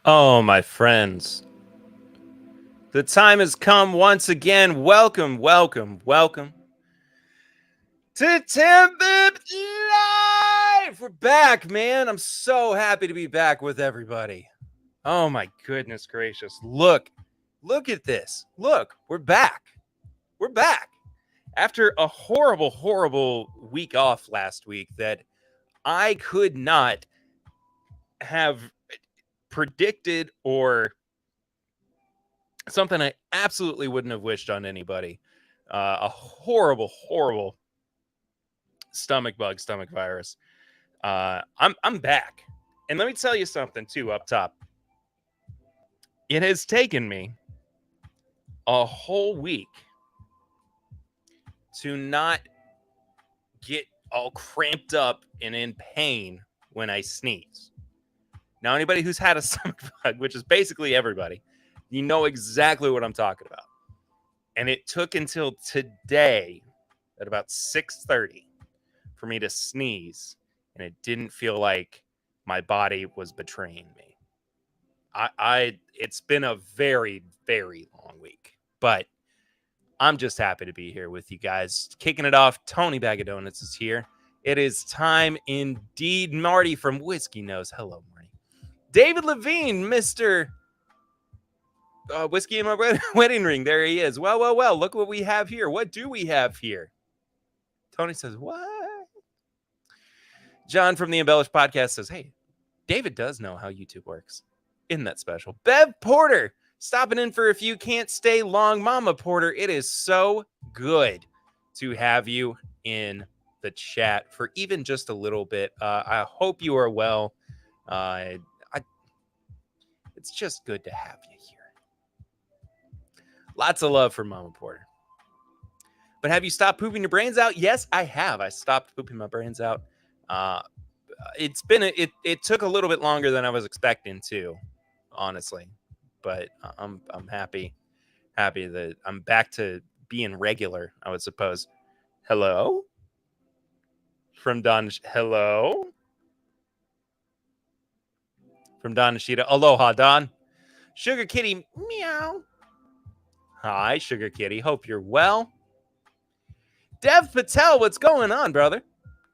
Oh, my friends, the time has come once again. Welcome, welcome, welcome to TIMBP Live. We're back, man. I'm so happy to be back with everybody. Oh my goodness gracious. Look at this. Look, we're back. We're back. After a horrible week off last week that I could not have predicted or something I absolutely wouldn't have wished on anybody. A horrible stomach virus. I'm back, and let me tell you something too. Up top, it has taken me a whole week to not get all cramped up and in pain when I sneeze. Now, anybody who's had a stomach bug, which is basically everybody, you know exactly what I'm talking about. And it took until today at about 6:30 for me to sneeze, and it didn't feel like my body was betraying me. It's been a very long week, but I'm just happy to be here with you guys. Kicking it off, Tony Bag of Donuts is here. It is time indeed. Marty from Whiskey Knows. Hello, Marty. David Levine, Mr. Whiskey in My Wedding Ring. There he is. Well. Look what we have here. What do we have here? Tony says, what? John from the Embellished Podcast says, hey, David does know how YouTube works. Isn't that special? Bev Porter, stopping in for a few can't stay long. Mama Porter, it is so good to have you in the chat for even just a little bit. I hope you are well. It's just good to have you here. Lots of love for Mama Porter. But have you stopped pooping your brains out? Yes, I have. I stopped pooping my brains out. It took a little bit longer than I was expecting to, honestly, but I'm happy that I'm back to being regular, I would suppose. Hello from Don. Hello from Don Nishida. Aloha, Don. Sugar Kitty, meow. Hi, Sugar Kitty. Hope you're well. Dev Patel, what's going on, brother?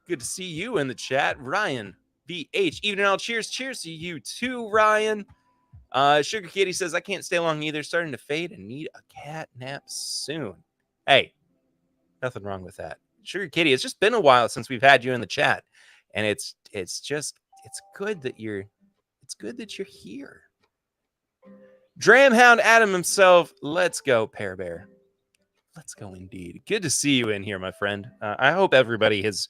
Good to see you in the chat. Ryan VH, evening all. Cheers to you too, Ryan. Sugar Kitty says, I can't stay long either. Starting to fade and need a cat nap soon. Hey, nothing wrong with that. Sugar Kitty, it's just been a while since we've had you in the chat. And it's good that you're here. Dramhound Adam himself. Let's go, Pear Bear. Let's go indeed. Good to see you in here, my friend. I hope everybody has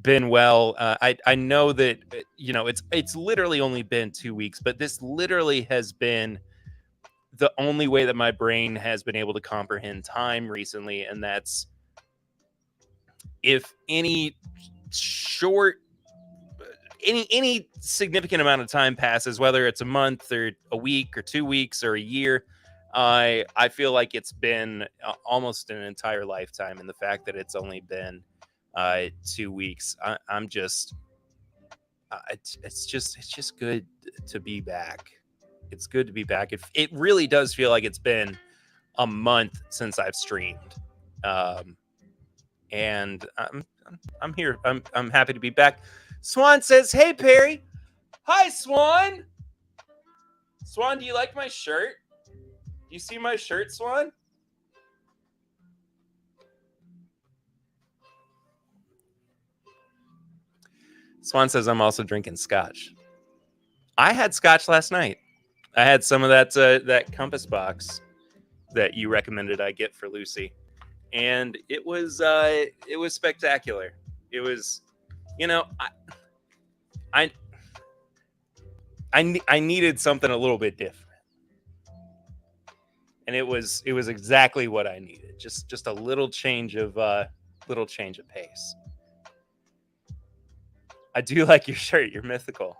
been well. I know that it's literally only been 2 weeks, but this literally has been the only way that my brain has been able to comprehend time recently, and that's if any significant amount of time passes, whether it's a month or a week or 2 weeks or a year, I feel like it's been almost an entire lifetime. And the fact that it's only been 2 weeks, I'm just it's just good to be back. It's good to be back. It really does feel like it's been a month since I've streamed, and I'm here. I'm happy to be back. Swan says, "Hey Perry, hi Swan. Swan, do you like my shirt? Do you see my shirt, Swan?" Swan says, I'm also drinking scotch. I had scotch last night. I had some of that Compass box that you recommended I get for Lucy. And it was spectacular. It was, I needed something a little bit different. And it was exactly what I needed. Just a little change of pace. I do like your shirt. You're mythical.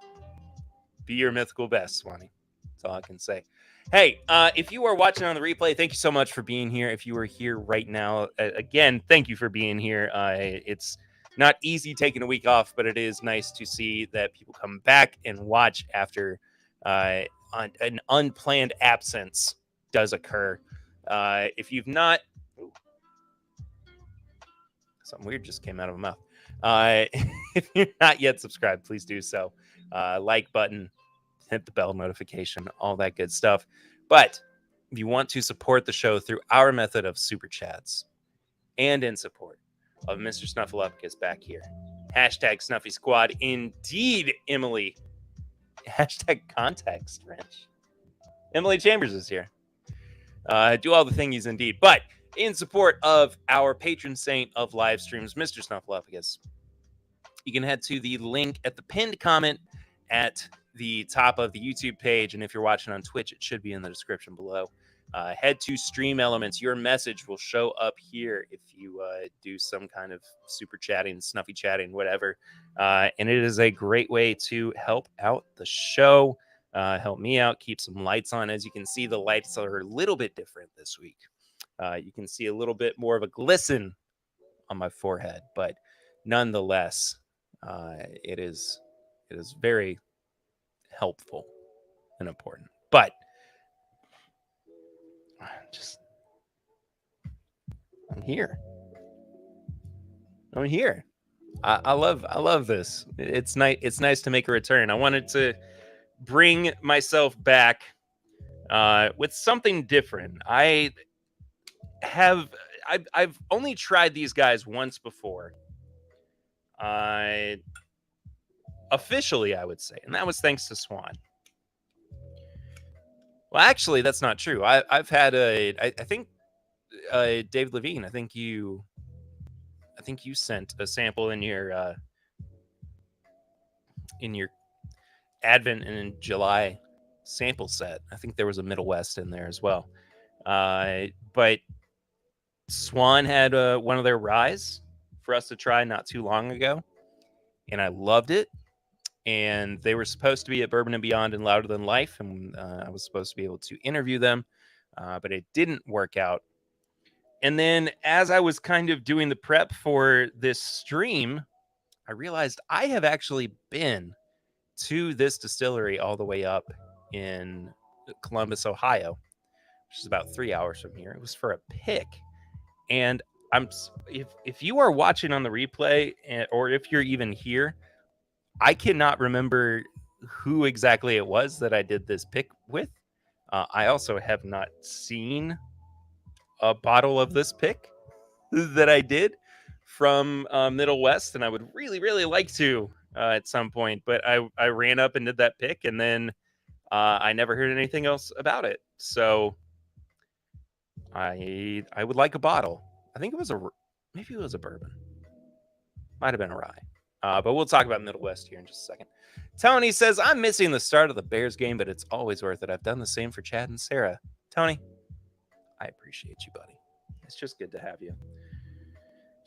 Be your mythical best, Swanee. That's all I can say. Hey, if you are watching on the replay, thank you so much for being here. If you are here right now, again, thank you for being here. It's not easy taking a week off, but it is nice to see that people come back and watch after an unplanned absence does occur. If you've not, something weird just came out of my mouth. If you're not yet subscribed, please do so. Like button, hit the bell notification, all that good stuff. But if you want to support the show through our method of super chats and in support of Mr. Snuffleupagus back here, hashtag Snuffy Squad. Indeed, Emily. Hashtag context wrench. Emily Chambers is here. Do all the thingies indeed. But in support of our patron saint of live streams, Mr. Snuffleupagus, you can head to the link at the pinned comment at the top of the YouTube page. And if you're watching on Twitch, it should be in the description below. Head to Stream Elements. Your message will show up here if you do some kind of super chatting, snuffy chatting, whatever. And it is a great way to help out the show, help me out, keep some lights on. As you can see, the lights are a little bit different this week. You can see a little bit more of a glisten on my forehead, but nonetheless, it is very helpful and important. But I'm here. I love this. It's nice to make a return. I wanted to bring myself back with something different. I've only tried these guys once before. Officially, I would say, and that was thanks to Swan. Well, actually, that's not true. I've had I think Dave Levine. I think you sent a sample in your Advent and in July sample set. I think there was a Middle West in there as well. But Swan had one of their ryes for us to try not too long ago, and I loved it. And they were supposed to be at Bourbon and Beyond and Louder Than Life, and I was supposed to be able to interview them, but it didn't work out. And then as I was kind of doing the prep for this stream, I realized I have actually been to this distillery all the way up in Columbus, Ohio, which is about 3 hours from here. It was for a pick. And if you are watching on the replay, or if you're even here, I cannot remember who exactly it was that I did this pick with. I also have not seen a bottle of this pick that I did from Middle West, and I would really, really like to at some point. But I ran up and did that pick, and then I never heard anything else about it. So I would like a bottle. I think maybe it was a bourbon. Might have been a rye. But we'll talk about Middle West here in just a second. Tony says, I'm missing the start of the Bears game, but it's always worth it. I've done the same for Chad and Sarah. Tony, I appreciate you, buddy. It's just good to have you.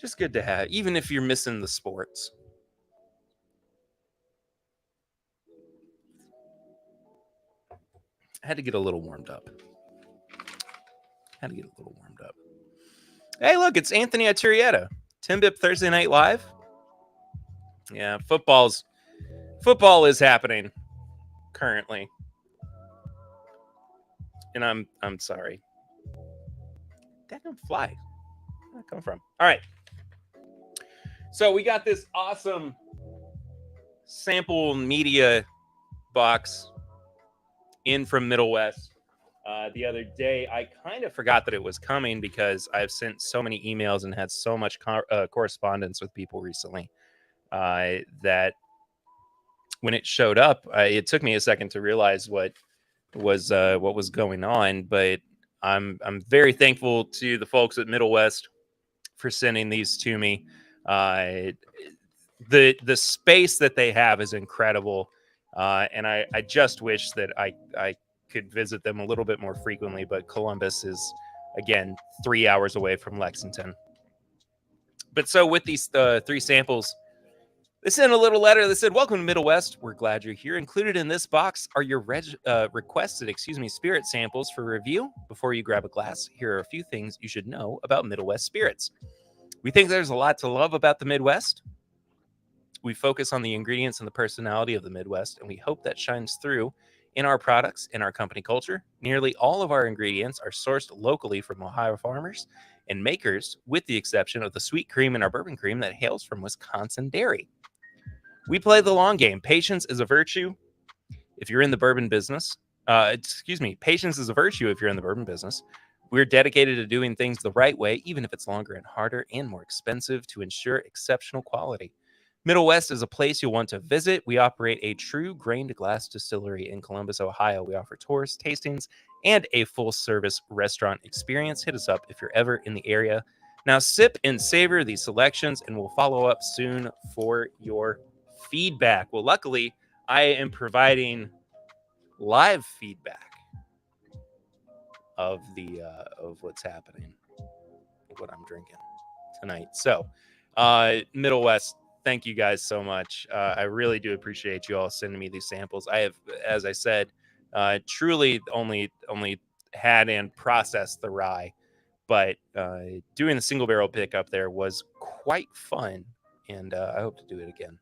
Just good to have, even if you're missing the sports. I had to get a little warmed up. Hey, look, it's Anthony Aturietta. TIMBP Thursday Night Live. Yeah, football is happening currently. And I'm sorry. That don't fly. Where'd that come from? All right. So we got this awesome sample media box in from Middle West the other day. I kind of forgot that it was coming because I've sent so many emails and had so much correspondence with people recently that when it showed up, it took me a second to realize what was going on. But I'm very thankful to the folks at Middle West for sending these to me. The space that they have is incredible, and I just wish that I could visit them a little bit more frequently. But Columbus is, again, 3 hours away from Lexington. But so with these 3 samples, they sent a little letter that said, "Welcome to Middle West. We're glad you're here. Included in this box are your requested, spirit samples for review. Before you grab a glass, here are a few things you should know about Middle West spirits. We think there's a lot to love about the Midwest. We focus on the ingredients and the personality of the Midwest, and we hope that shines through in our products, in our company culture. Nearly all of our ingredients are sourced locally from Ohio farmers and makers, with the exception of the sweet cream in our bourbon cream that hails from Wisconsin dairy. We play the long game. Patience is a virtue if you're in the bourbon business. Patience is a virtue if you're in the bourbon business. We're dedicated to doing things the right way, even if it's longer and harder and more expensive, to ensure exceptional quality. Middle West is a place you'll want to visit. We operate a true grain-to-glass distillery in Columbus, Ohio. We offer tours, tastings, and a full-service restaurant experience. Hit us up if you're ever in the area. Now, sip and savor these selections, and we'll follow up soon for your feedback. Well, luckily, I am providing live feedback of of what's happening, what I'm drinking tonight. So, Middle West, thank you guys so much. I really do appreciate you all sending me these samples. I have, as I said, truly only had and processed the rye, but doing the single barrel pickup there was quite fun, and I hope to do it again.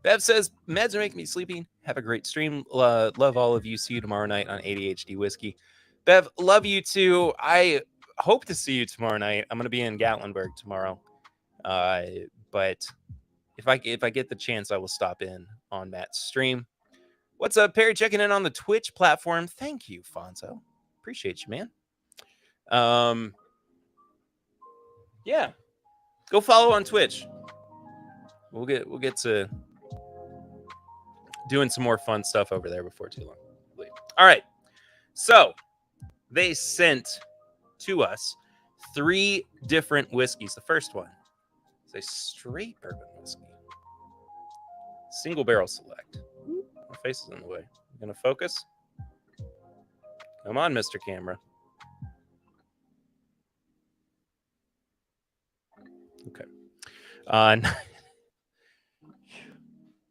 Bev says, meds are making me sleepy. Have a great stream. Love all of you. See you tomorrow night on ADHD Whiskey. Bev, love you too. I hope to see you tomorrow night. I'm going to be in Gatlinburg tomorrow. But if I get the chance, I will stop in on Matt's stream. What's up, Perry? Checking in on the Twitch platform. Thank you, Fonzo. Appreciate you, man. Yeah. Go follow on Twitch. We'll get to doing some more fun stuff over there before too long. All right. So they sent to us 3 different whiskeys. The first one is a straight bourbon whiskey. Single barrel select. My face is in the way. You gonna focus? Come on, Mr. Camera. Okay.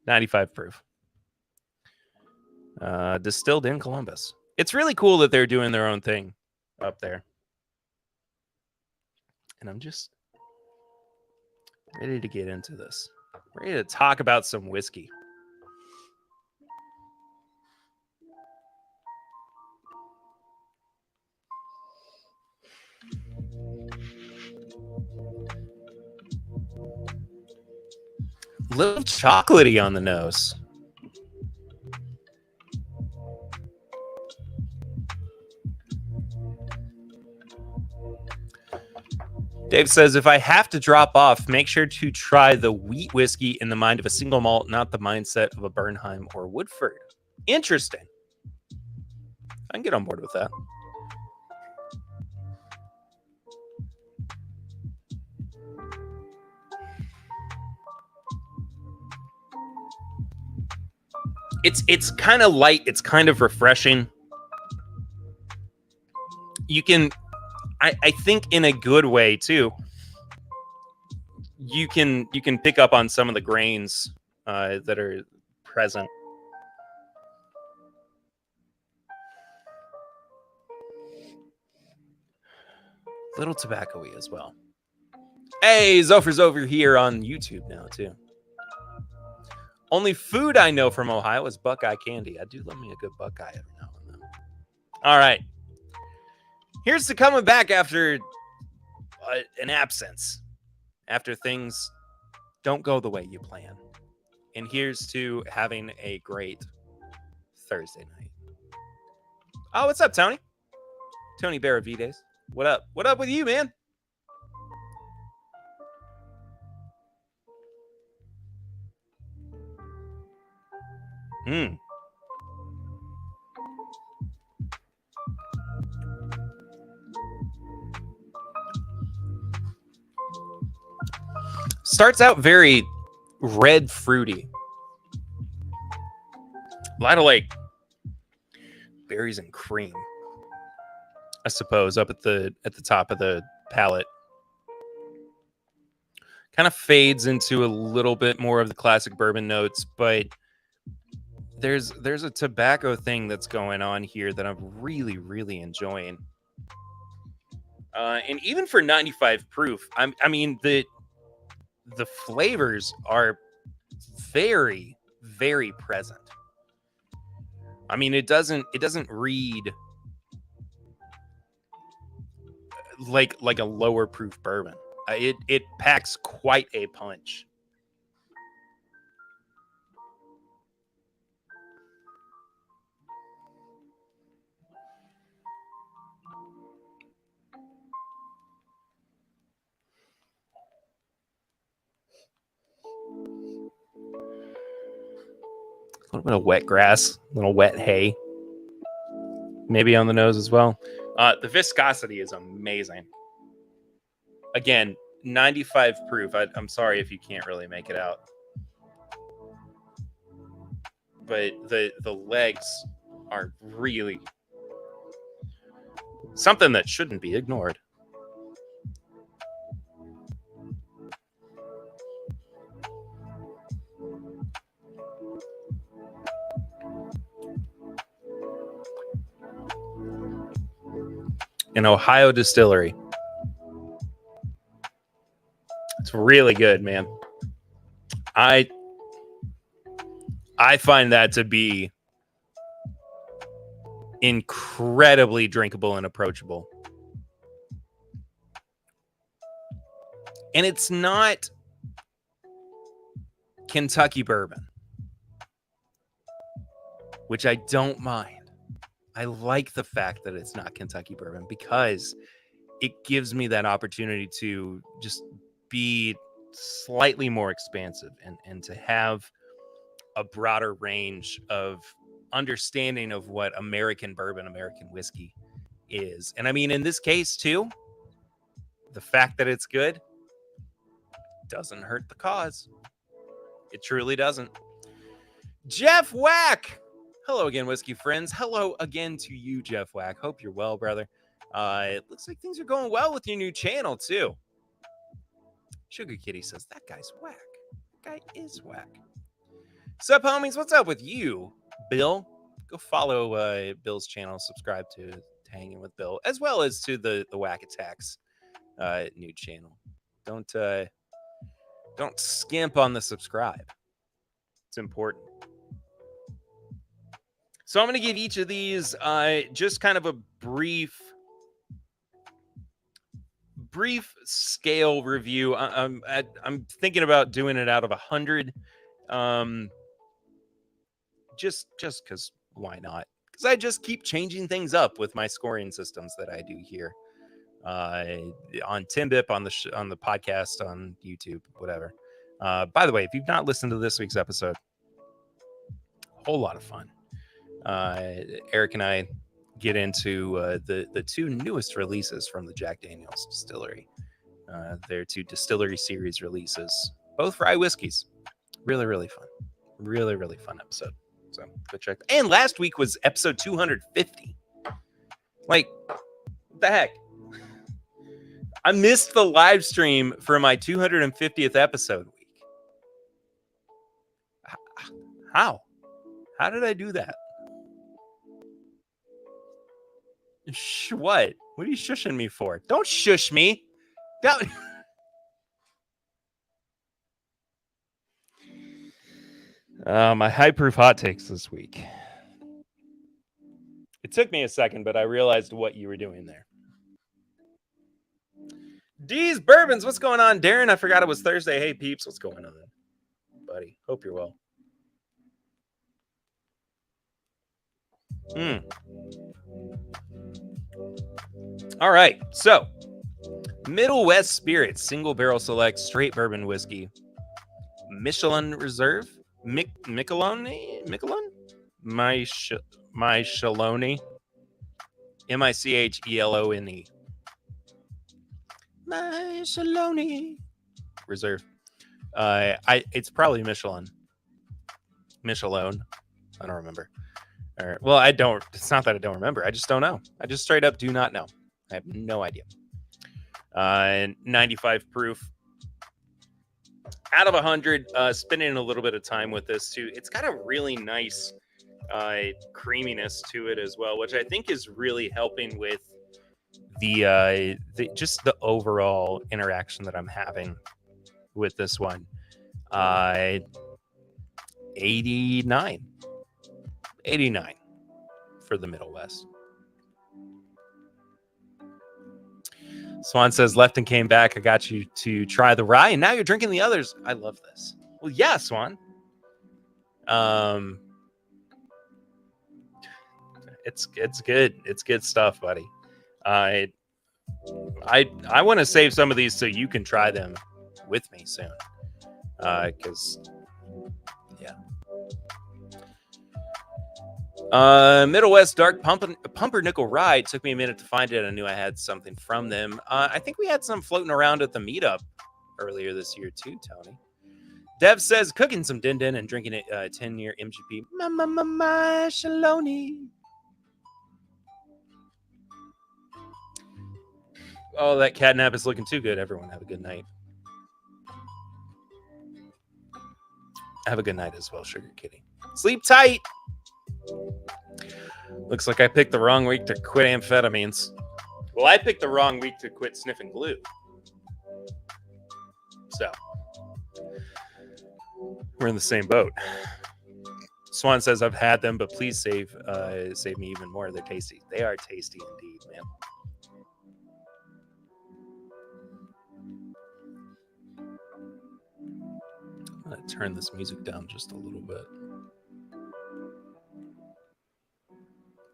95 proof. Distilled in Columbus. It's really cool that they're doing their own thing up there. And I'm just ready to get into this. Ready to talk about some whiskey. A little chocolatey on the nose. Dave says, if I have to drop off, make sure to try the wheat whiskey in the mind of a single malt, not the mindset of a Bernheim or Woodford. Interesting. I can get on board with that. It's kind of light. It's kind of refreshing. You can, I think, in a good way too. You can pick up on some of the grains that are present. Little tobacco-y as well. Hey, Zopher's over here on YouTube now too. Only food I know from Ohio is Buckeye candy. I do love me a good Buckeye every now and then. All right. Here's to coming back after an absence. After things don't go the way you plan. And here's to having a great Thursday night. Oh, what's up, Tony? Tony Benavides. What up? What up with you, man? Starts out very red fruity. A lot of like berries and cream, I suppose, up at the top of the palate. Kind of fades into a little bit more of the classic bourbon notes, but there's a tobacco thing that's going on here that I'm really, really enjoying. And even for 95 proof, I mean the flavors are very, very present. I mean, it doesn't read like a lower proof bourbon. It packs quite a punch. A little bit of wet grass, a little wet hay, maybe on the nose as well. The viscosity is amazing. Again, 95 proof. I'm sorry if you can't really make it out, but the legs are really something that shouldn't be ignored. An Ohio distillery. It's really good, man. I find that to be incredibly drinkable and approachable. And it's not Kentucky bourbon, which I don't mind. I like the fact that it's not Kentucky bourbon because it gives me that opportunity to just be slightly more expansive and to have a broader range of understanding of what American bourbon, American whiskey is. And I mean, in this case too, the fact that it's good doesn't hurt the cause. It truly doesn't. Jeff Whack. Hello again, whiskey friends. Hello again to you, Jeff Whack. Hope you're well, brother. It looks like things are going well with your new channel too. Sugar Kitty says, that guy's whack. That guy is whack. Sup, homies? What's up with you, Bill? Go follow Bill's channel. Subscribe to Hanging with Bill, as well as to the Whack Attacks new channel. Don't skimp on the subscribe. It's important. So I'm going to give each of these just kind of a brief scale review. I'm thinking about doing it out of 100. Just because why not? Because I just keep changing things up with my scoring systems that I do here on TIMBP, on the podcast, on YouTube, whatever. By the way, if you've not listened to this week's episode, whole lot of fun. Eric and I get into the two newest releases from the Jack Daniel's distillery. Their two distillery series releases, both rye whiskeys. Really, really fun. Really, really fun episode. So go check. And last week was episode 250. Like, what the heck? I missed the live stream for my 250th episode week. How? How did I do that? What? What are you shushing me for? Don't shush me. Don't. My high proof hot takes this week. It took me a second, but I realized what you were doing there. D's Bourbons, what's going on? Darren, I forgot it was Thursday. Hey, peeps, what's going on, buddy? Hope you're well. All right, so Middle West Spirits, single barrel select, straight bourbon whiskey, Michelin Reserve, Michelone, Michelone, Michelone, Michelone Reserve. It's probably Michelin. I don't remember. All right. Well, I don't. It's not that I don't remember. I just don't know. I just straight up do not know. I have no idea. 95 proof. Out of 100. Spending a little bit of time with this too. It's got a really nice creaminess to it as well, which I think is really helping with the just the overall interaction that I'm having with this one. 89. for the Middle West. Swan says, left and came back. I got you to try the rye, and now you're drinking the others. I love this. Well, yeah, Swan. It's good. It's good stuff, buddy. I want to save some of these so you can try them with me soon. Because yeah. Middle West Dark Pumpernickel Rye. Took me a minute to find it. I knew I had something from them. I think we had some floating around at the meetup earlier this year too, Tony. Dev says cooking some din din and drinking it 10-year MGP. Mama Shaloni. Oh, that catnap is looking too good. Everyone have a good night. Have a good night as well, Sugar Kitty. Sleep tight. Looks like I picked the wrong week to quit amphetamines. Well, I picked the wrong week to quit sniffing glue. So, we're in the same boat. Swan says, I've had them, but please save me even more. They're tasty. They are tasty indeed, man. I'm going to turn this music down just a little bit.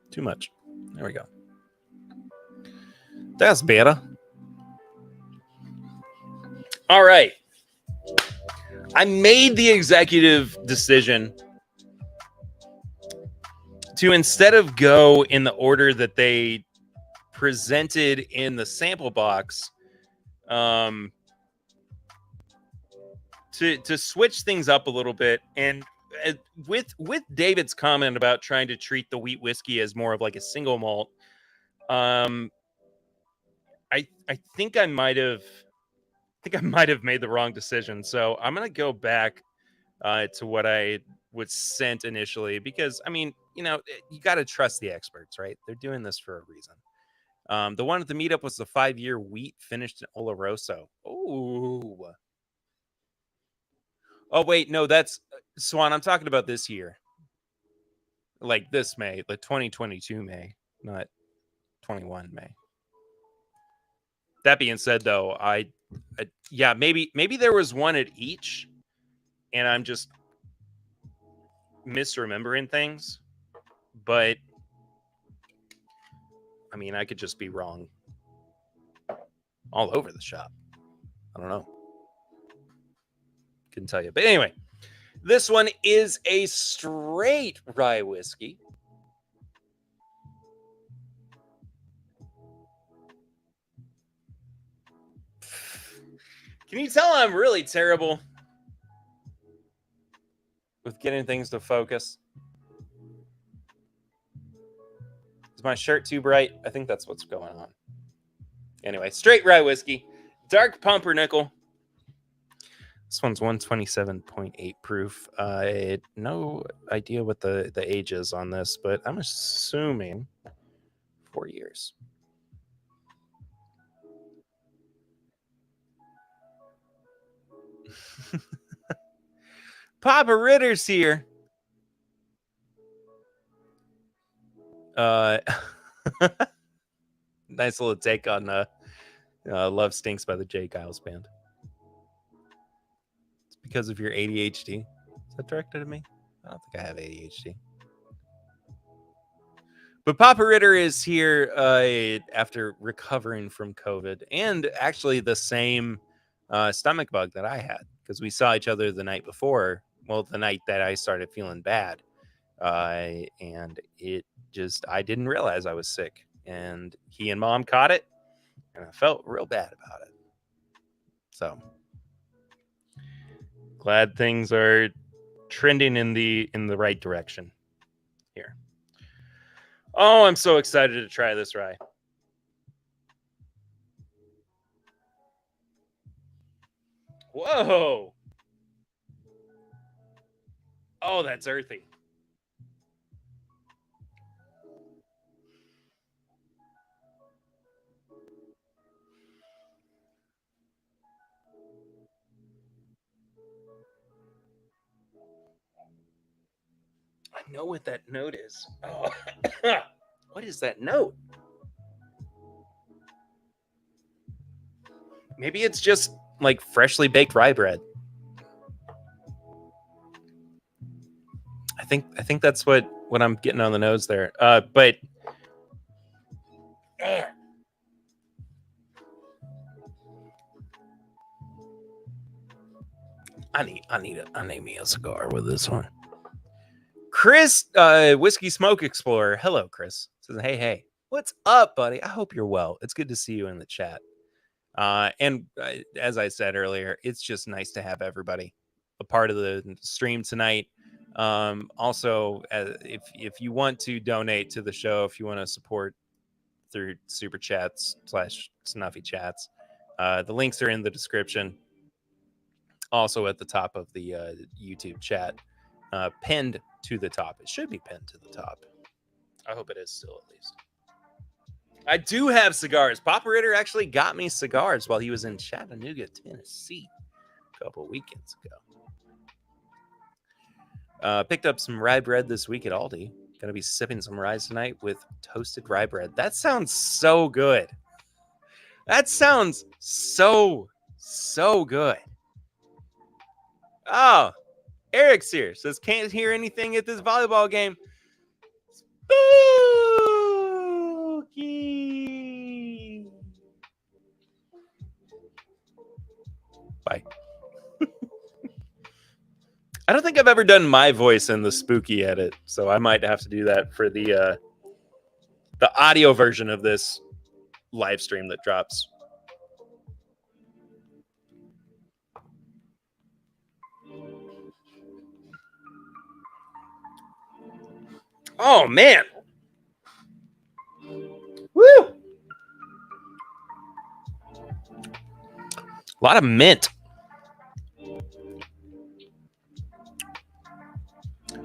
Too much. There we go. That's better. All right. I made the executive decision to, instead of go in the order that they presented in the sample box, to switch things up a little bit. And with David's comment about trying to treat the wheat whiskey as more of like a single malt, I think I might have made the wrong decision. So I'm gonna go back to what I was sent initially, because I mean, you got to trust the experts, right? They're doing this for a reason. The one at the meetup was the 5-year wheat finished in Oloroso. Oh wait, no, that's Swan. I'm talking about this year, like this May, like 2022 May, not 21 May. That being said, though, yeah, maybe there was one at each, and I'm just misremembering things. But I mean, I could just be wrong all over the shop. I don't know. Couldn't tell you. But anyway, this one is a straight rye whiskey. Can you tell I'm really terrible with getting things to focus? Is my shirt too bright? I think that's what's going on. Anyway, straight rye whiskey, dark pumpernickel. This one's 127.8 proof. I had no idea what the age is on this, but I'm assuming 4 years. Papa Ritter's here. Nice little take on Love Stinks by the J. Giles Band. It's because of your ADHD. Is that directed at me? I don't think I have ADHD. But Papa Ritter is here after recovering from COVID, and actually the same stomach bug that I had, because we saw each other the night before. Well, the night that I started feeling bad. And it just, I didn't realize I was sick. And he and Mom caught it, and I felt real bad about it. So glad things are trending in the right direction here. Oh, I'm so excited to try this rye. Whoa. Oh, that's earthy. I know what that note is. Oh, what is that note? Maybe it's just like freshly baked rye bread. I think that's what I'm getting on the nose there. But man, I need me a cigar with this one. Chris, Whiskey Smoke Explorer. Hello, Chris. Says, hey, what's up, buddy? I hope you're well. It's good to see you in the chat. And as I said earlier, it's just nice to have everybody a part of the stream tonight. Also, if you want to donate to the show, if you want to support through super chats / snuffy chats, the links are in the description. Also at the top of the YouTube chat, pinned to the top. It should be pinned to the top. I hope it is still, at least. I do have cigars. Papa Ritter actually got me cigars while he was in Chattanooga, Tennessee a couple weekends ago. Picked up some rye bread this week at Aldi. Gonna be sipping some rye tonight with toasted rye bread. That sounds so good. That sounds so good. Oh, Eric's here. Says can't hear anything at this volleyball game. Spooky. Bye. I don't think I've ever done my voice in the spooky edit, so I might have to do that for the audio version of this live stream that drops. Oh man. Woo! A lot of mint.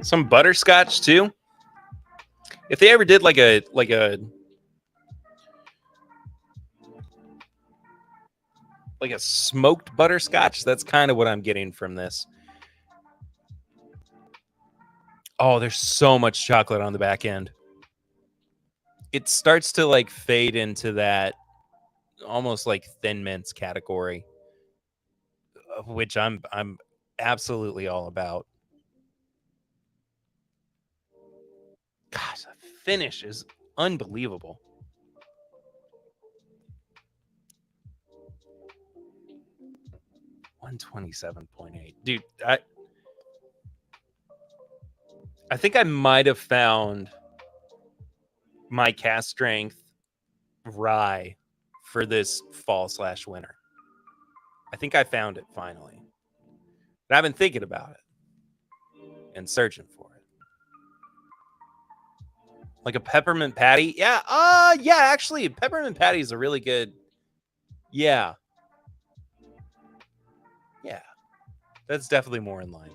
Some butterscotch too. If they ever did like a smoked butterscotch, that's kind of what I'm getting from this. Oh, there's so much chocolate on the back end. It starts to like fade into that almost like Thin Mints category, which I'm absolutely all about. Gosh, the finish is unbelievable. $127.8. Dude, I think I might have found my cast strength rye for this fall / winter. I think I found it finally. But I've been thinking about it and searching for it. Like a peppermint patty? Yeah. Yeah, actually, peppermint patty is a really good. Yeah. Yeah. That's definitely more in line.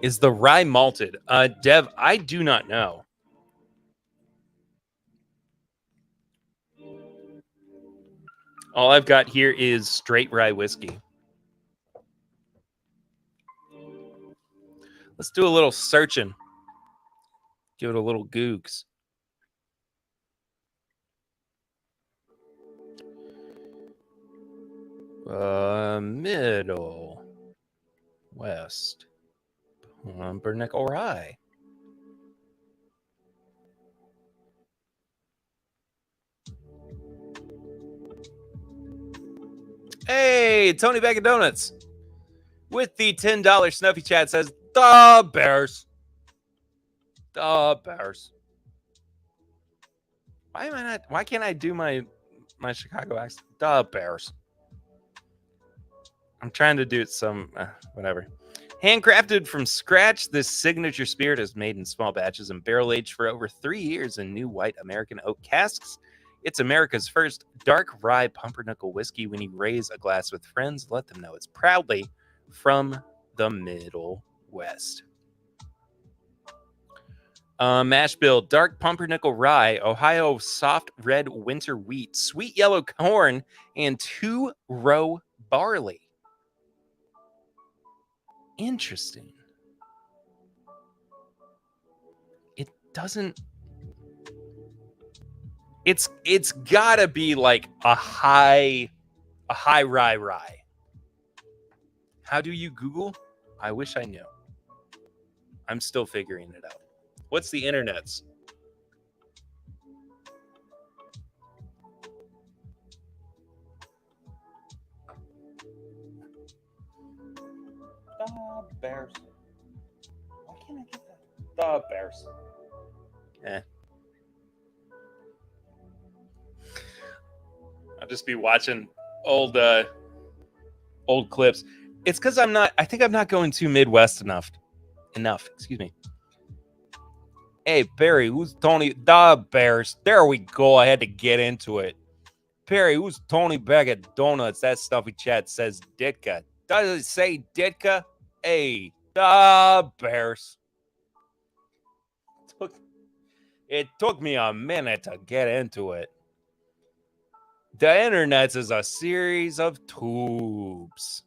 Is the rye malted? Dev, I do not know. All I've got here is straight rye whiskey. Let's do a little searching. Give it a little googs. Middle West Pumpernickel rye. Hey, Tony Bag of Donuts with the $10 Snuffy Chat says, the Bears. The Bears. Why can't I do my Chicago accent? The Bears. I'm trying to do it whatever. Handcrafted from scratch, this signature spirit is made in small batches and barrel-aged for over 3 years in new white American oak casks. It's America's first dark rye pumpernickel whiskey. When you raise a glass with friends, let them know it's proudly from the Middle West. Mash bill, dark pumpernickel rye, Ohio soft red winter wheat, sweet yellow corn, and 2-row barley. Interesting. It doesn't. It's gotta be like a high rye. How do you Google? I wish I knew. I'm still figuring it out. What's the internet's? The Bears. Why can't I get that? The Bears. I'll just be watching old clips. It's because I think I'm not going too Midwest enough. Excuse me. Hey, Perry, who's Tony? The Bears. There we go. I had to get into it. Perry, who's Tony Beckett Donuts? That stuffy chat says Ditka. Does it say Ditka? Hey, the Bears. It took me a minute to get into it. The internet is a series of tubes.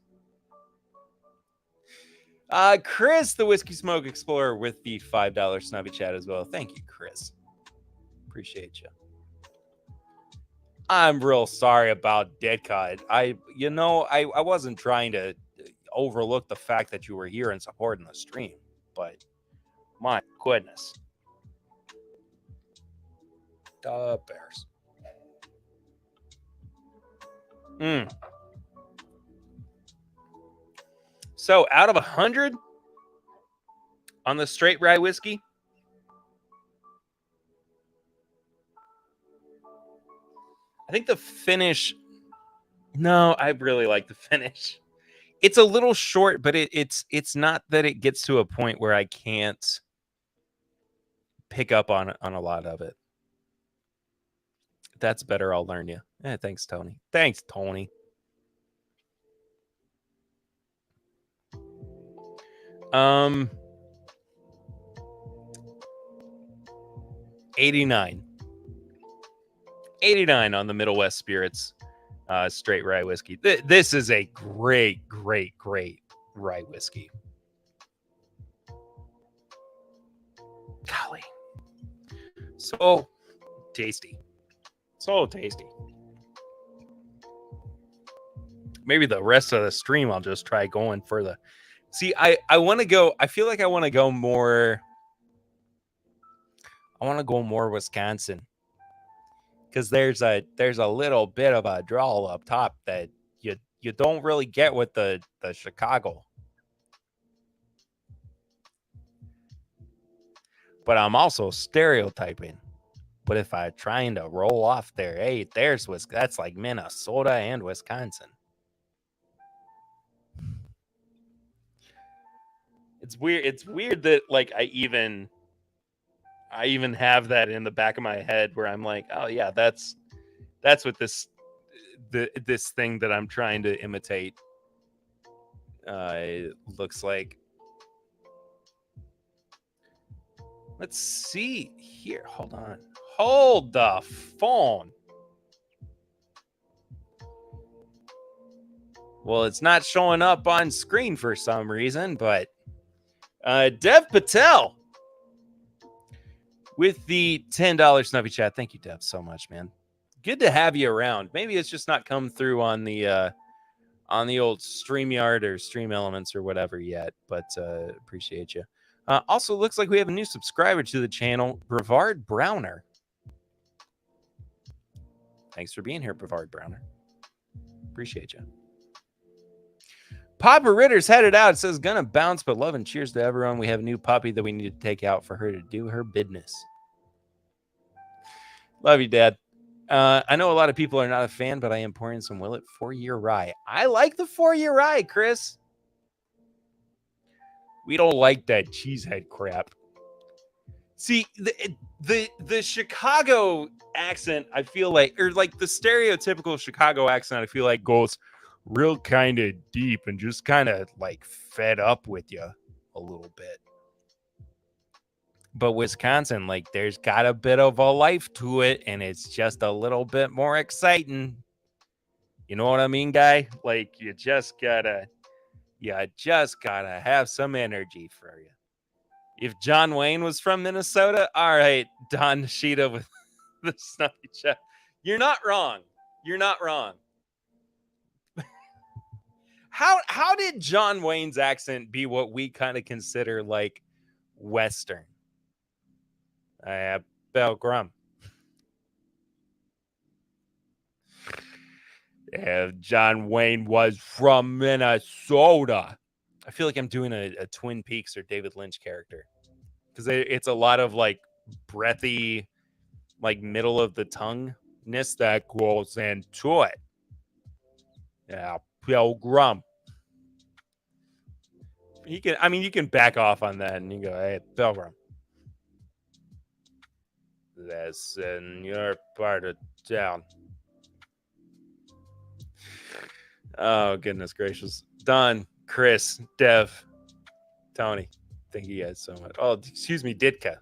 Chris, the Whiskey Smoke Explorer, with the $5 snubby chat as well. Thank you, Chris. Appreciate you. I'm real sorry about Ditka. I wasn't trying to overlook the fact that you were here and supporting the stream, but my goodness. The Bears. So out of 100 on the straight rye whiskey, I think the finish. No, I really like the finish. It's a little short, but it's not that it gets to a point where I can't pick up on a lot of it. That's better. I'll learn you. Thanks, Tony. Thanks, Tony. $89 on the Middle West Spirits straight rye whiskey. This is a great rye whiskey. Golly. So tasty. So tasty. Maybe the rest of the stream I'll just try going for the. See, I want to go. I feel like I want to go more. I want to go more Wisconsin. Because there's a little bit of a drawl up top that you don't really get with the Chicago. But I'm also stereotyping. But if I'm trying to roll off there, hey, there's Wisconsin. That's like Minnesota and Wisconsin. It's weird. It's weird that like I even have that in the back of my head where I'm like, oh yeah, that's what this thing that I'm trying to imitate looks like. Let's see here. Hold on. Hold the phone. Well, it's not showing up on screen for some reason, but Dev Patel with the $10 Snuffy Chat. Thank you, Dev, so much, man. Good to have you around. Maybe it's just not come through on the old StreamYard or Stream Elements or whatever yet, but appreciate you. Also, looks like we have a new subscriber to the channel, Brevard Browner. Thanks for being here, Brevard Browner. Appreciate you. Papa Ritter's headed out. It says, gonna bounce, but love and cheers to everyone. We have a new puppy that we need to take out for her to do her business. Love you, Dad. I know a lot of people are not a fan, but I am pouring some Willet 4-year rye. I like the 4-year rye, Chris. We don't like that cheesehead crap. See, the Chicago accent, I feel like, or like the stereotypical Chicago accent, I feel like goes real kind of deep and just kind of like fed up with you a little bit. But Wisconsin, like, there's got a bit of a life to it, and it's just a little bit more exciting. You know what I mean, guy? Like, you just gotta have some energy for you. If John Wayne was from Minnesota, all right, Don Nishida with the snuffy chest. You're not wrong. You're not wrong. How did John Wayne's accent be what we kind of consider like Western? Belgrum. If John Wayne was from Minnesota. I feel like I'm doing a Twin Peaks or David Lynch character because it's a lot of like breathy, like middle of the tongue-ness that goes into it. Yeah, Pilgrim. You can back off on that and you go, hey, Pilgrim. That's in your part of town. Oh, goodness gracious. Don, Chris, Dev, Tony. Thank you guys so much. Oh, excuse me, Ditka.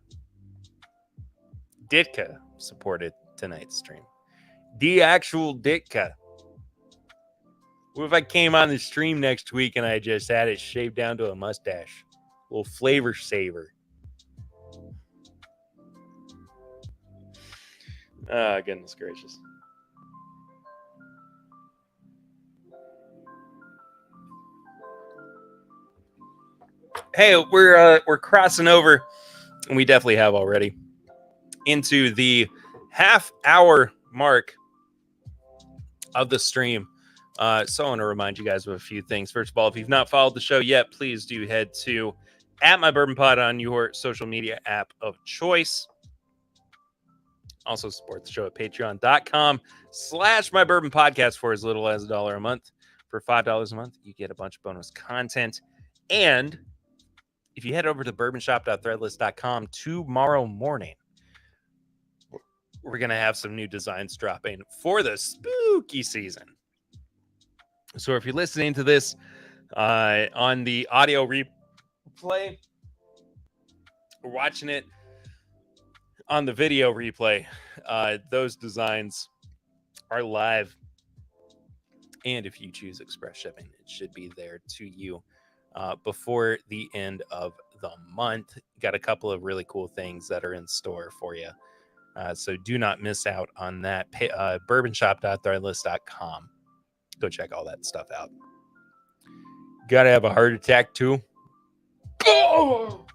Ditka supported tonight's stream. The actual Ditka. What if I came on the stream next week and I just had it shaved down to a mustache? A little flavor saver. Oh, goodness gracious. Hey, we're crossing over, and we definitely have already, into the half-hour mark of the stream. So I want to remind you guys of a few things. First of all, if you've not followed the show yet, please do head to @MyBourbonPod on your social media app of choice. Also support the show at patreon.com/MyBourbonPodcast for as little as $1 a month. For $5 a month, you get a bunch of bonus content. And if you head over to bourbonshop.threadless.com tomorrow morning, we're going to have some new designs dropping for the spooky season. So if you're listening to this on the audio replay, or watching it on the video replay, those designs are live. And if you choose express shipping, it should be there to you before the end of the month. Got a couple of really cool things that are in store for you. So do not miss out on that. Bourbonshop.threadless.com. Go check all that stuff out. Gotta have a heart attack too. Oh!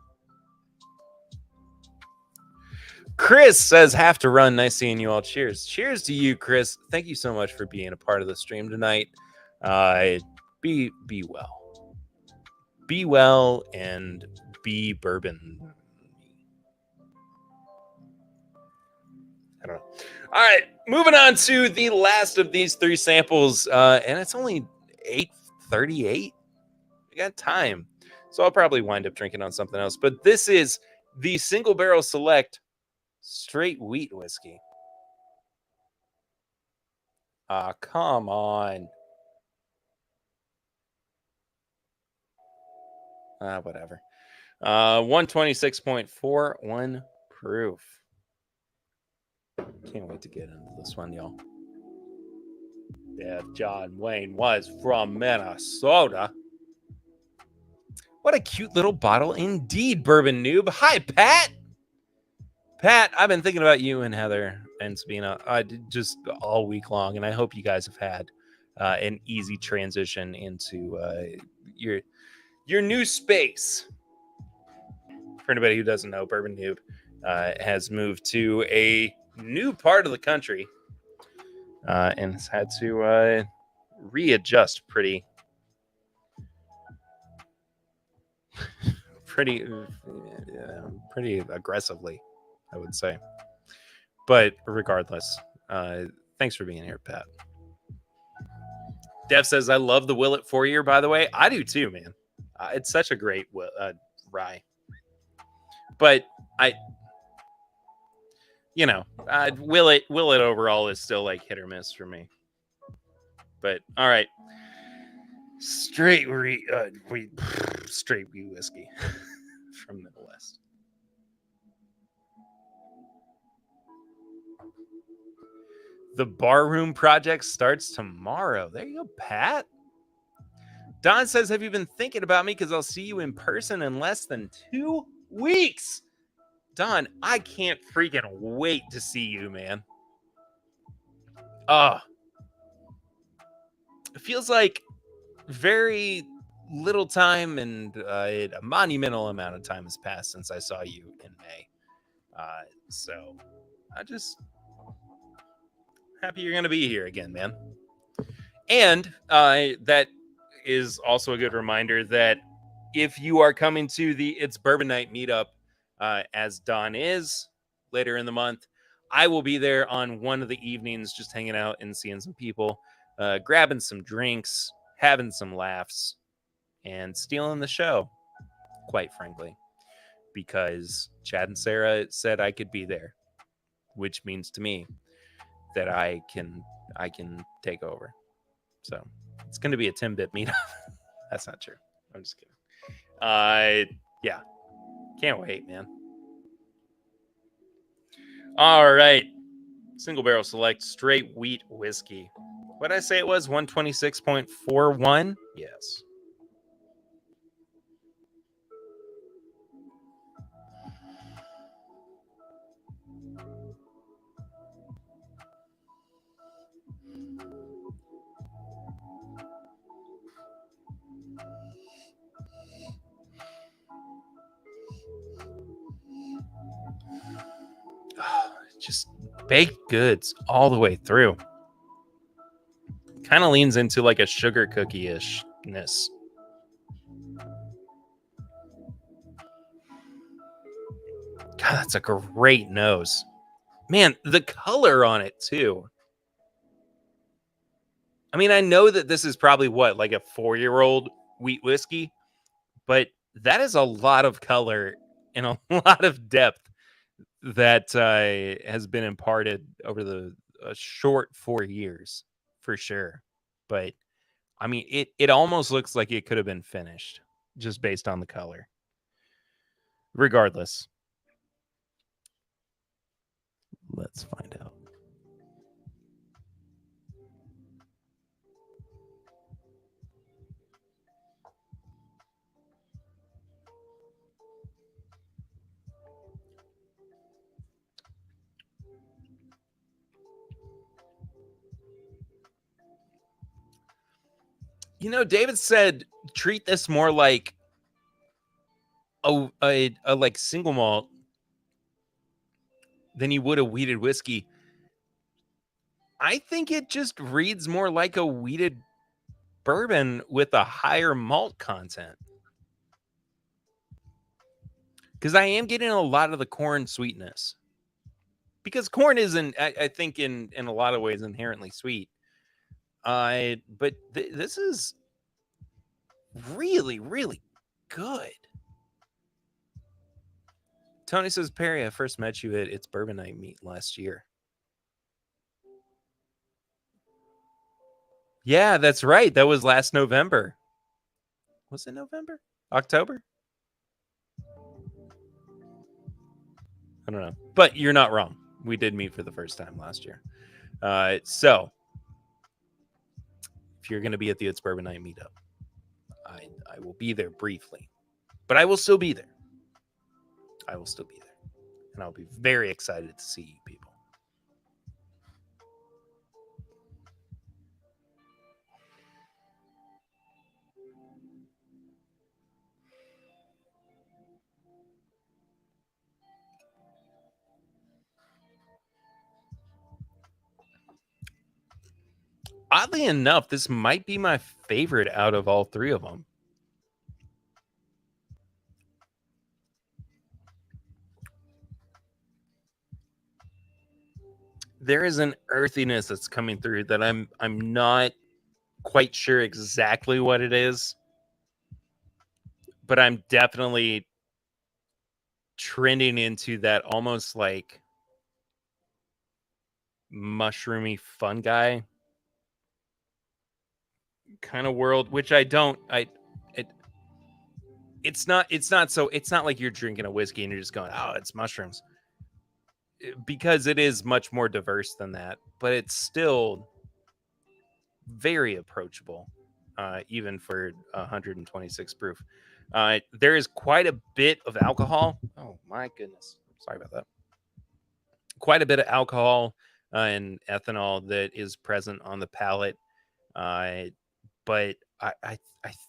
Chris says, have to run. Nice seeing you all. Cheers. Cheers to you, Chris. Thank you so much for being a part of the stream tonight. Be well. Be well and be bourbon. I don't know. All right, moving on to the last of these three samples, and it's only 8:38. We got time, so I'll probably wind up drinking on something else. But this is the Single Barrel Select Straight Wheat Whiskey. Come on. Whatever. 126.41 proof. Can't wait to get into this one, y'all. If John Wayne was from Minnesota. What a cute little bottle indeed, Bourbon Noob. Hi, Pat. Pat, I've been thinking about you and Heather and Sabina just all week long, and I hope you guys have had an easy transition into your new space. For anybody who doesn't know, Bourbon Noob has moved to a new part of the country and has had to readjust pretty aggressively, I would say. But regardless, thanks for being here, Pat. Dev says, I love the Willet 4-year, by the way. I do too, man. It's such a great rye. But Willet overall is still like hit or miss for me. But all right. Straight wheat whiskey from the West. The barroom project starts tomorrow. There you go, Pat. Don says, have you been thinking about me? Because I'll see you in person in less than 2 weeks. Don, I can't freaking wait to see you, man. It feels like very little time and a monumental amount of time has passed since I saw you in May. So I just happy you're going to be here again, man. And that is also a good reminder that if you are coming to the It's Bourbon Night meetup, as Don is later in the month, I will be there on one of the evenings just hanging out and seeing some people, grabbing some drinks, having some laughs, and stealing the show, quite frankly, because Chad and Sarah said I could be there, which means to me that I can take over. So it's going to be a TIMBP meetup. That's not true. I'm just kidding. Yeah, can't wait, man. All right, single barrel select straight wheat whiskey. What did I say it was? 126.41. Yes. Just baked goods all the way through. Kind of leans into like a sugar cookie-ishness. God, that's a great nose. Man, the color on it too. I mean, I know that this is probably what, like a 4-year-old wheat whiskey, but that is a lot of color and a lot of depth that has been imparted over the short 4 years for sure. But I mean, it almost looks like it could have been finished just based on the color. Regardless, let's find out. You know, David said treat this more like a like single malt than you would a wheated whiskey. I think it just reads more like a wheated bourbon with a higher malt content. Because I am getting a lot of the corn sweetness. Because corn isn't, I think, in a lot of ways inherently sweet. But this is really, really good. Tony says, Perry, I first met you at It's Bourbon Night meet last year. Yeah, that's right. That was last November. Was it November? October? I don't know. But you're not wrong. We did meet for the first time last year. So if you're going to be at the It's Bourbon Night meetup, I will be there briefly. But I will still be there. I will still be there. And I'll be very excited to see you people. Oddly enough, this might be my favorite out of all three of them. There is an earthiness that's coming through that I'm not quite sure exactly what it is, but I'm definitely trending into that almost like mushroomy fungi kind of world, which I don't. It's not like you're drinking a whiskey and you're just going, oh, it's mushrooms. because it is much more diverse than that, but it's still very approachable, even for 126 proof. There is quite a bit of alcohol. Oh my goodness, sorry about that. Quite a bit of alcohol and ethanol that is present on the palate, but I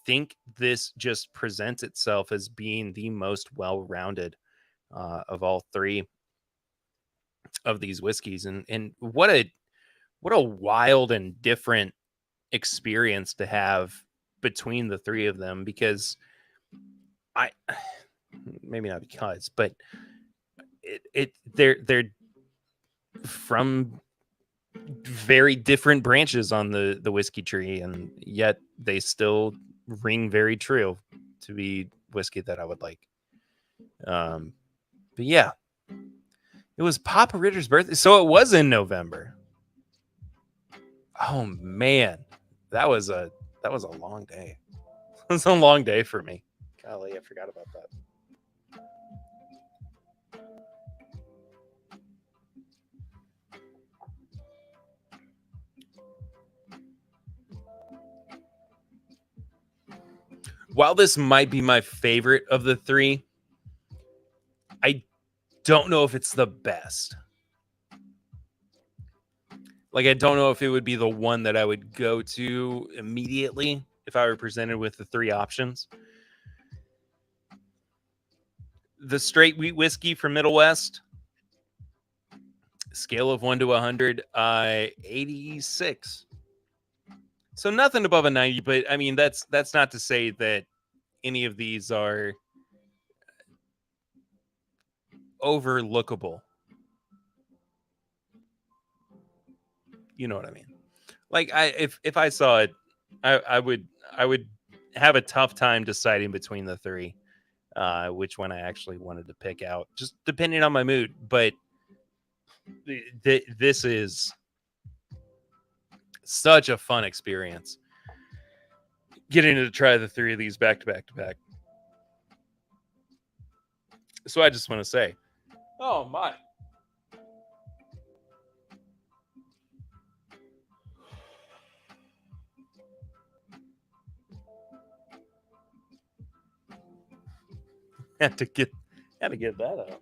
think this just presents itself as being the most well-rounded of all three of these whiskeys, and what a wild and different experience to have between the three of them, because I maybe not because, but they're from very different branches on the whiskey tree, and yet they still ring very true to be whiskey that I would like. But yeah, it was Papa Ritter's birthday, so it was in November. Oh man, that was a long day. It was a long day for me. Golly, I forgot about that. While this might be my favorite of the three, I don't know if it's the best. Like, I don't know if it would be the one that I would go to immediately if I were presented with the three options. The straight wheat whiskey from Middle West, scale of 1 to 100, 86. So nothing above a 90, but I mean, that's not to say that any of these are overlookable. You know what I mean? Like, if I saw it, I would have a tough time deciding between the three, which one I actually wanted to pick out, just depending on my mood. But this is such a fun experience, getting to try the three of these back to back to back. So I just want to say, oh my. Had to get that out.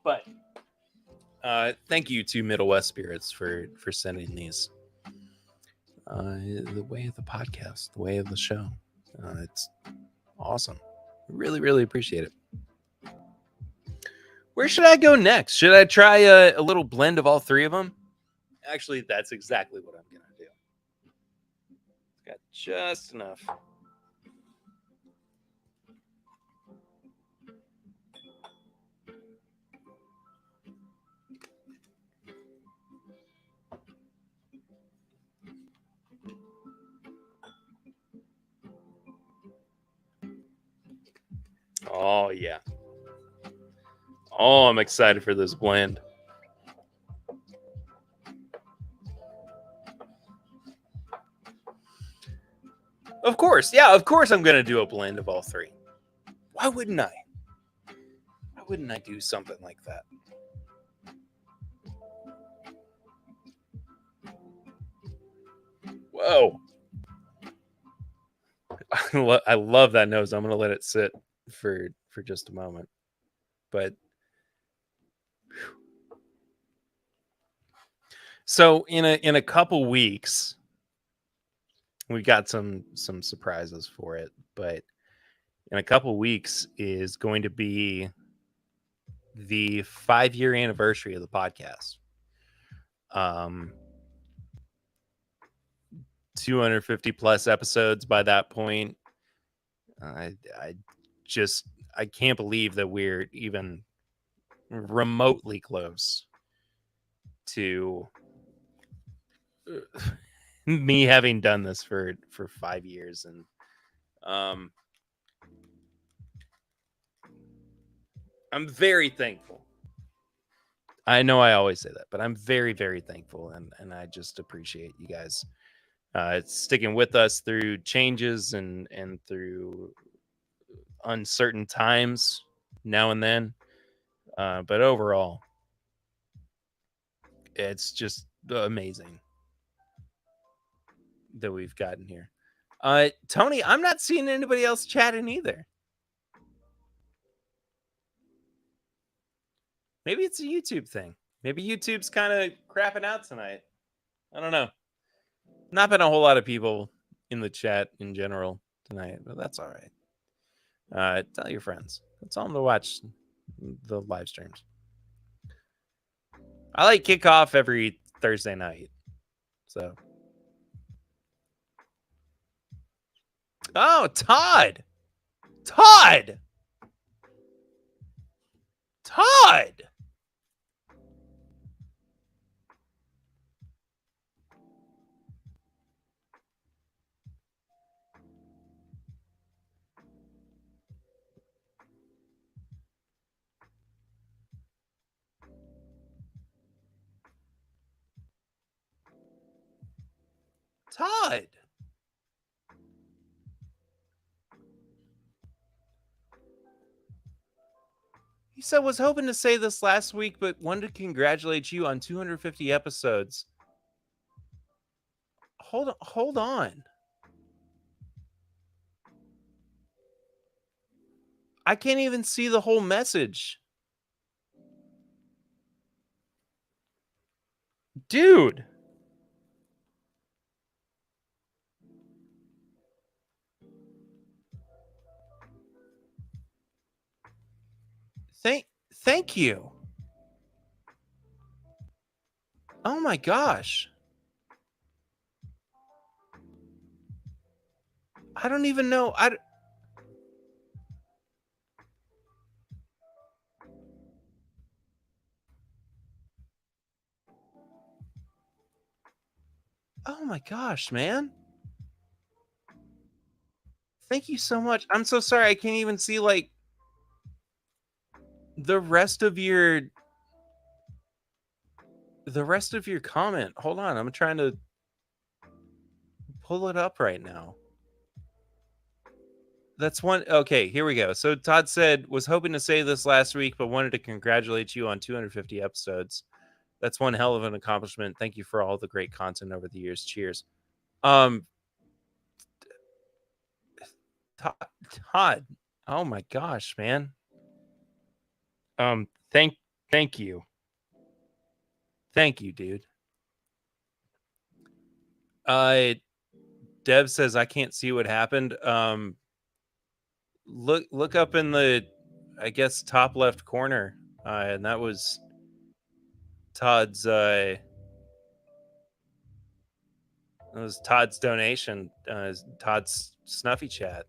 But thank you to Middle West Spirits for sending these. The way of the podcast, the way of the show. It's awesome. Really, really appreciate it. Where should I go next? Should I try a little blend of all three of them? Actually, that's exactly what I'm going to do. Got just enough. Oh, yeah. Oh, I'm excited for this blend. Of course. Yeah, of course I'm going to do a blend of all three. Why wouldn't I? Why wouldn't I do something like that? Whoa. I love that nose. I'm going to let it sit for just a moment. But so in a couple weeks, we got some surprises for it, but in a couple weeks is going to be the 5-year anniversary of the podcast. 250 plus episodes by that point. I can't believe that we're even remotely close to me having done this for 5 years, and I'm very thankful. I know I always say that, but I'm very, very thankful, and I just appreciate you guys sticking with us through changes and through uncertain times now and then. But overall, it's just amazing that we've gotten here. Tony, I'm not seeing anybody else chatting either. Maybe it's a YouTube thing. Maybe YouTube's kind of crapping out tonight. I don't know. Not been a whole lot of people in the chat in general tonight, but that's all right. Tell your friends. Tell them to watch the live streams. I like kickoff every Thursday night. So. Oh, Todd. Todd. Todd. Todd. He said, was hoping to say this last week, but wanted to congratulate you on 250 episodes. Hold on. I can't even see the whole message. Dude. Thank you. Oh my gosh. I don't even know. Oh my gosh, man. Thank you so much. I'm so sorry. I can't even see like the rest of your comment. Hold on. I'm trying to pull it up right now. That's one. Okay, here we go. So Todd said, was hoping to say this last week, but wanted to congratulate you on 250 episodes. That's one hell of an accomplishment. Thank you for all the great content over the years. Cheers. Todd. Oh my gosh, man. Thank you. Thank you, dude. Dev says I can't see what happened. Look up in the, I guess, top left corner, and that was Todd's. That was Todd's donation. Todd's Snuffy Chat.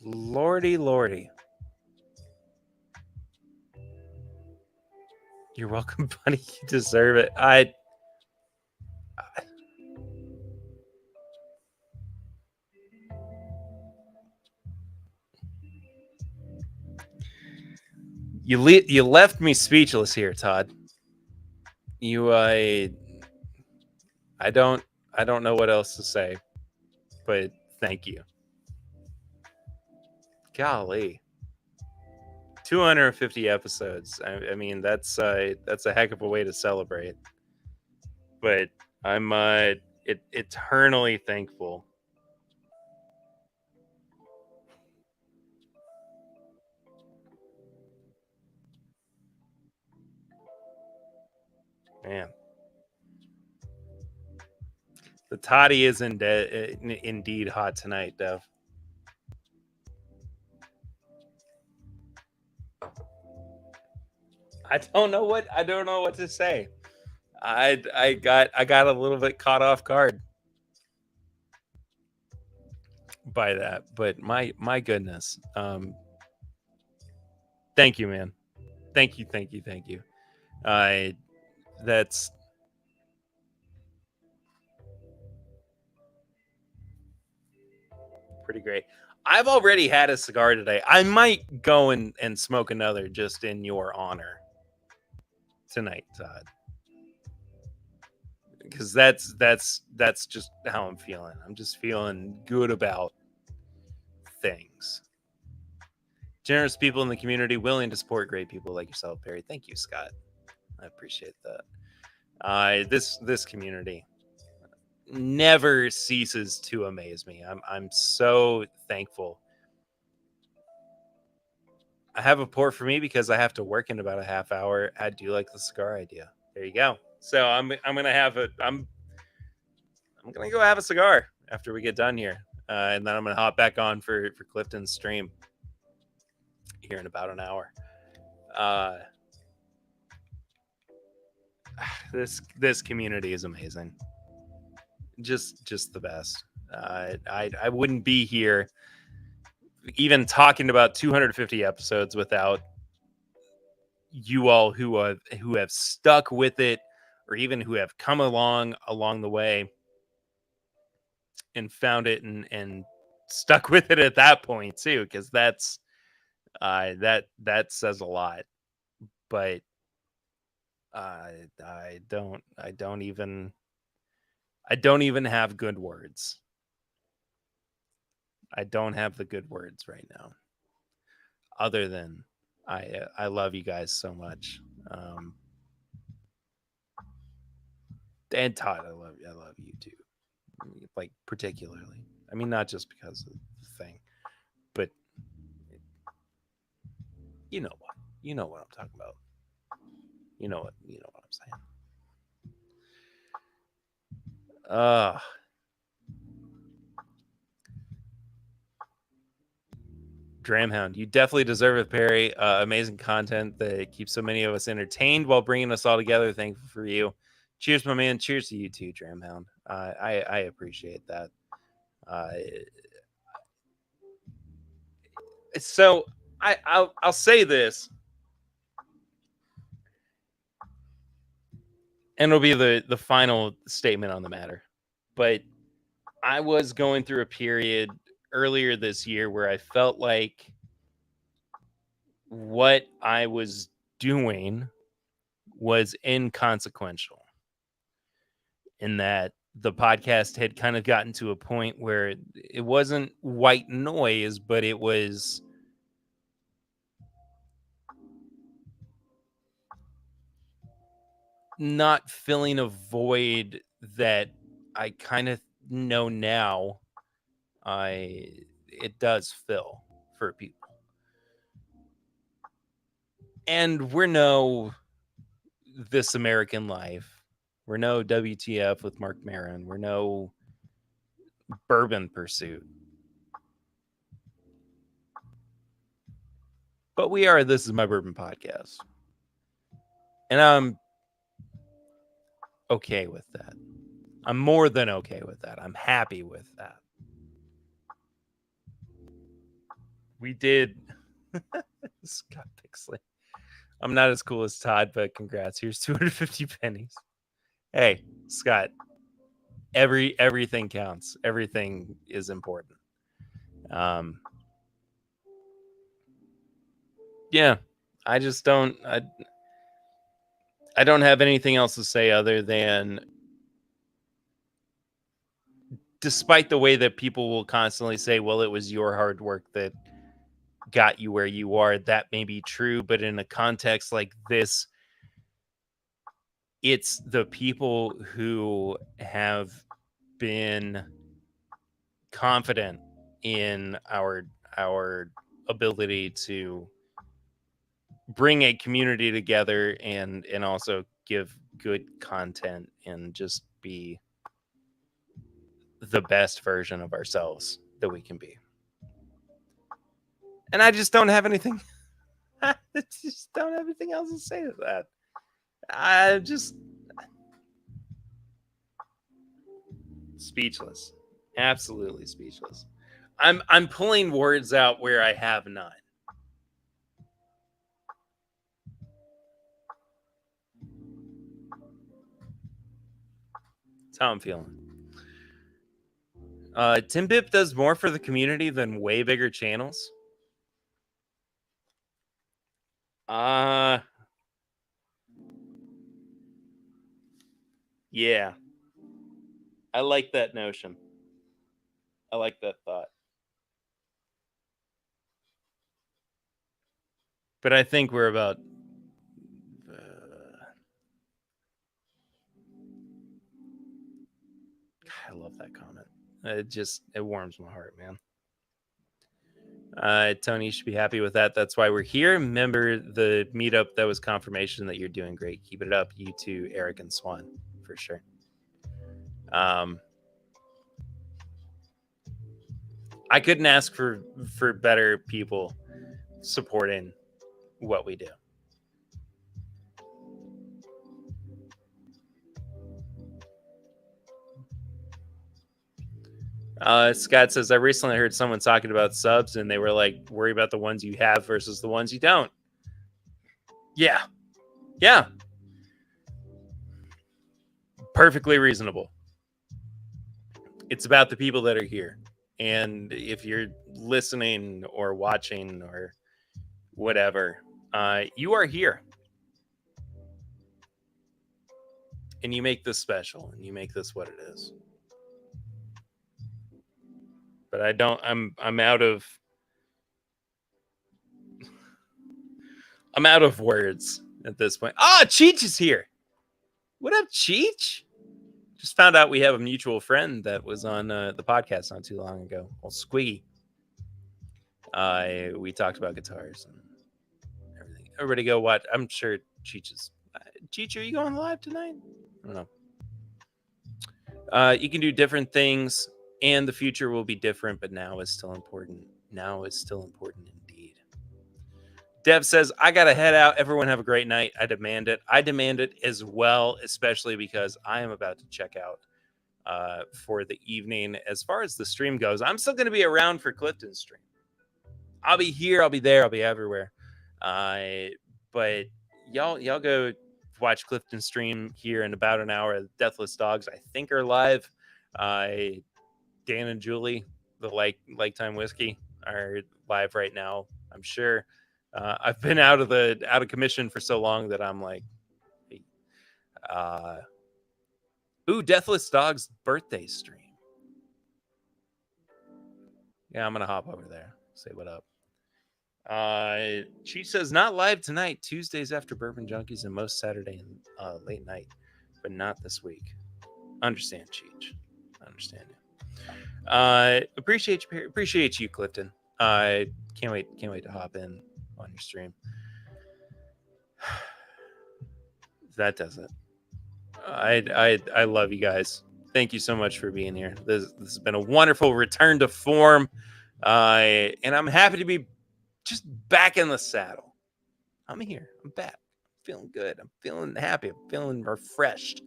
Lordy. You're welcome, buddy. You deserve it. You left me speechless here, Todd. You I don't know what else to say, but thank you. Golly. 250 episodes. I mean, that's a heck of a way to celebrate. But I'm eternally thankful. Man. The toddy is indeed hot tonight, Dev. I don't know what to say. I got a little bit caught off guard by that, but my goodness. Thank you, man. Thank you. That's pretty great. I've already had a cigar today. I might go and smoke another just in your honor tonight, Todd. Because that's just how I'm feeling. I'm just feeling good about things. Generous people in the community willing to support great people like yourself, Perry. Thank you, Scott. I appreciate that. This community never ceases to amaze me. I'm so thankful. I have a pour for me because I have to work in about a half hour. I do like the cigar idea. There you go. So I'm gonna have I'm gonna go have a cigar after we get done here, and then I'm gonna hop back on for Clifton's stream here in about an hour. This community is amazing. Just the best. I wouldn't be here even talking about 250 episodes without you all who have stuck with it, or even who have come along the way and found it and stuck with it at that point too, because that says a lot. But I don't even have good words. I don't have the good words right now, other than I love you guys so much. And Todd, I love you too. Like, particularly. I mean, not just because of the thing, but you know what? You know what I'm talking about. You know what I'm saying. Dramhound, you definitely deserve it, Perry. Amazing content that keeps so many of us entertained while bringing us all together. Thankful for you. Cheers, my man. Cheers to you too, Dramhound. I appreciate that. So I'll say this, and it'll be the final statement on the matter. But I was going through a period earlier this year where I felt like what I was doing was inconsequential, in that the podcast had kind of gotten to a point where it wasn't white noise, but it was not filling a void that I kind of know now it does fill for people. And we're no This American Life. We're no WTF with Mark Maron. We're no Bourbon Pursuit. But we are This Is My Bourbon Podcast. And I'm okay with that. I'm more than okay with that. I'm happy with that. We did. Scott Pixley. I'm not as cool as Todd, but congrats. Here's 250 pennies. Hey, Scott. Everything counts. Everything is important. Yeah. I just don't I don't have anything else to say other than, despite the way that people will constantly say, well, it was your hard work that got you where you are, that may be true, but in a context like this, it's the people who have been confident in our ability to bring a community together and also give good content and just be the best version of ourselves that we can be. And I just don't have anything I just don't have anything else to say to that. I just speechless. Absolutely speechless. I'm pulling words out where I have none. That's how I'm feeling. TIMBP does more for the community than way bigger channels. Yeah. I like that notion. I like that thought. But I think we're about I love that comment. It warms my heart, man. Tony, you should be happy with that. That's why we're here. Remember the meetup that was confirmation that you're doing great. Keep it up. You too, Eric and Swan, for sure. I couldn't ask for better people supporting what we do. Scott says, I recently heard someone talking about subs and they were like, worry about the ones you have versus the ones you don't. Yeah. Yeah. Perfectly reasonable. It's about the people that are here. And if you're listening or watching or whatever, you are here. And you make this special and you make this what it is. But I'm out of words at this point. Cheech is here. What up, Cheech? Just found out we have a mutual friend that was on the podcast not too long ago. Well, Squiggy. We talked about guitars and everything. Everybody go watch. I'm sure Cheech is. Cheech, are you going live tonight? I don't know. You can do different things, and the future will be different, but now is still important. Now is still important indeed. Dev says, I got to head out. Everyone have a great night. I demand it. I demand it as well, especially because I am about to check out for the evening. As far as the stream goes, I'm still going to be around for Clifton's stream. I'll be here. I'll be there. I'll be everywhere. But y'all go watch Clifton's stream here in about an hour. Deathless Dogs, I think, are live. Dan and Julie, the Lifetime Whiskey, are live right now. I'm sure. I've been out of commission for so long that I'm like, hey, Deathless Dog's birthday stream. Yeah, I'm gonna hop over there. Say what up. She says not live tonight. Tuesdays after Bourbon Junkies and most Saturday and late night, but not this week. Understand, Cheech. Understand it. Appreciate you, Clifton. Can't wait to hop in on your stream. That does it. I love you guys. Thank you so much for being here. This has been a wonderful return to form. And I'm happy to be just back in the saddle. I'm here. I'm back. I'm feeling good. I'm feeling happy. I'm feeling refreshed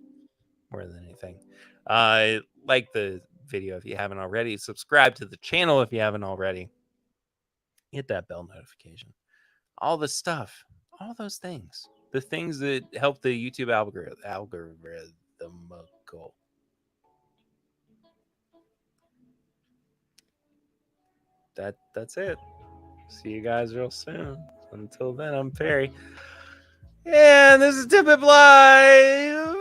more than anything. Like the video if you haven't already. Subscribe to the channel if you haven't already. Hit that bell notification. All the stuff. All those things. The things that help the YouTube algorithm go. That's it. See you guys real soon. Until then, I'm Perry. And this is TIMBP Live.